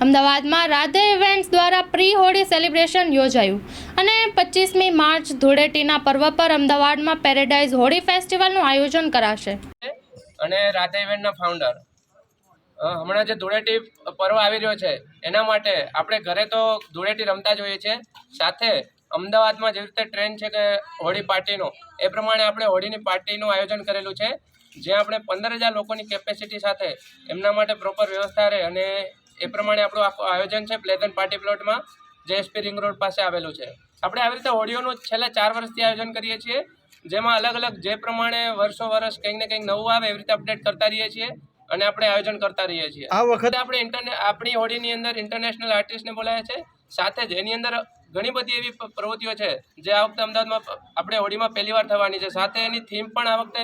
અમદાવાદમાં રાધે ઇવેન્ટ્સ દ્વારા pre Holi celebration યોજાયું અને 25મી માર્ચ ધૂળેટીના પર્વ પર અમદાવાદમાં પેરેડાઇઝ હોળી ફેસ્ટિવલનું આયોજન કરાશે અને રાધે ઇવેન્ટના ફાઉન્ડર હમણાં જે ધૂળેટી પર્વ આવી રહ્યો છે એના માટે આપણે ઘરે તો ધૂળેટી રમતા જ હોઈએ છીએ, સાથે અમદાવાદમાં જે રીતે ટ્રેન્ડ છે કે હોળી પાર્ટીનો, એ પ્રમાણે આપણે હોળીની પાર્ટીનું આયોજન કરેલું છે, જ્યાં આપણે 15,000 લોકોની કેપેસિટી સાથે એમના માટે પ્રોપર વ્યવસ્થા રહે અને એ પ્રમાણે આપણું આખું આયોજન છે પ્લેઝન્ટ પાર્ટી પ્લોટમાં જે એસપી રિંગ રોડ પાસે આવેલું છે. આપણે આવી રીતે હોળીઓનું છેલ્લા 4 વર્ષથી આયોજન કરીએ છીએ, જેમાં અલગ અલગ જે પ્રમાણે વર્ષ કંઈક ને કંઈક નવું આવે એવી રીતે અપડેટ કરતા રહીએ છીએ અને આપણે આયોજન કરતા રહીએ છીએ. આ વખતે આપણે આપણી હોળીની અંદર ઇન્ટરનેશનલ આર્ટિસ્ટને બોલાવ્યા છે, સાથે જ એની અંદર ઘણી બધી એવી પ્રવૃત્તિઓ છે જે આ વખતે અમદાવાદમાં આપણે હોળીમાં પહેલી વાર થવાની છે. સાથે એની થીમ પણ આ વખતે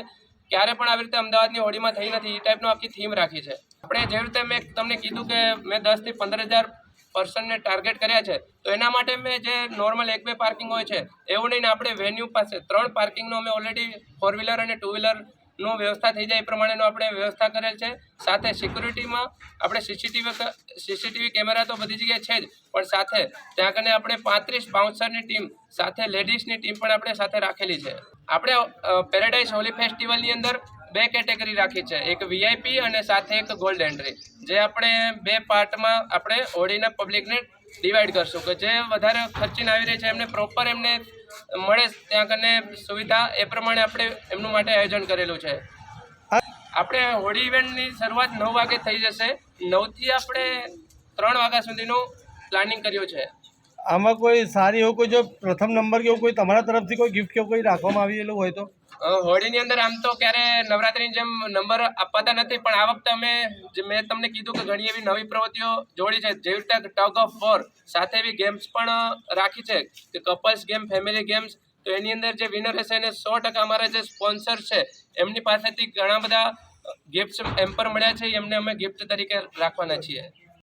ક્યારે પણ આવી રીતે અમદાવાદની હોળીમાં થઈ નથી, એ ટાઈપનો આખી થીમ રાખી છે. આપણે જે રીતે મેં તમને કીધું કે મેં 10,000 થી 15,000 પર્સનને ટાર્ગેટ કર્યા છે, તો એના માટે મેં જે નોર્મલ 1-2 પાર્કિંગ હોય છે એવું નહીં, આપણે વેન્યુ પાસે 3 પાર્કિંગનો અમે ઓલરેડી 4 વ્હીલર અને 2 વ્હીલરનું વ્યવસ્થા થઈ જાય એ પ્રમાણેનો આપણે વ્યવસ્થા કરેલ છે. સાથે સિક્યુરિટીમાં આપણે સીસીટીવી કેમેરા તો બધી જગ્યાએ છે જ, પણ સાથે ત્યાં કને આપણે 35 બાઉન્સરની ટીમ સાથે લેડીઝની ટીમ પણ આપણે સાથે રાખેલી છે. આપણે પેરેડાઇઝ હોલી ફેસ્ટિવલની અંદર 2 કેટેગરી રાખી છે, એક વીઆઈપી અને સાથે એક ગોલ્ડ એન્ટ્રી, જે આપણે 2 પાર્ટમાં આપણે હોળીના પબ્લિકને ડિવાઈડ કરશું કે જે વધારે ખર્ચીને આવી રહી છે એમને પ્રોપર એમને મળે ત્યાં કને સુવિધા, એ પ્રમાણે આપણે એમનું માટે આયોજન કરેલું છે. આપણે હોળી ઇવેન્ટની શરૂઆત 9 વાગે થઈ જશે, 9થી આપણે 3 વાગ્યા સુધીનું પ્લાનિંગ કર્યું છે. આમાં કોઈ સારી એવું કોઈ જો પ્રથમ નંબર કે એવું કોઈ તમારા તરફથી કોઈ ગિફ્ટ કે કોઈ રાખવામાં આવેલું હોય તો? હોળીની અંદર આમ તો ક્યારે નવરાત્રિની જેમ નંબર અપાતા નથી, પણ આ વખતે મેં તમને કીધું કે ઘણી એવી નવી પ્રવૃત્તિઓ જોડી છે, જેવી રીતે ટગ ઓફ વોર, સાથે એવી ગેમ્સ પણ રાખી છે કે કપલ્સ ગેમ, ફેમિલી ગેમ્સ. તો એની અંદર જે વિનર હશે એને 100% અમારા જે સ્પોન્સર છે એમની પાસેથી ઘણા બધા ગિફ્ટ્સ એમ પર મળ્યા છે, એમને અમે ગિફ્ટ તરીકે રાખવાના છીએ.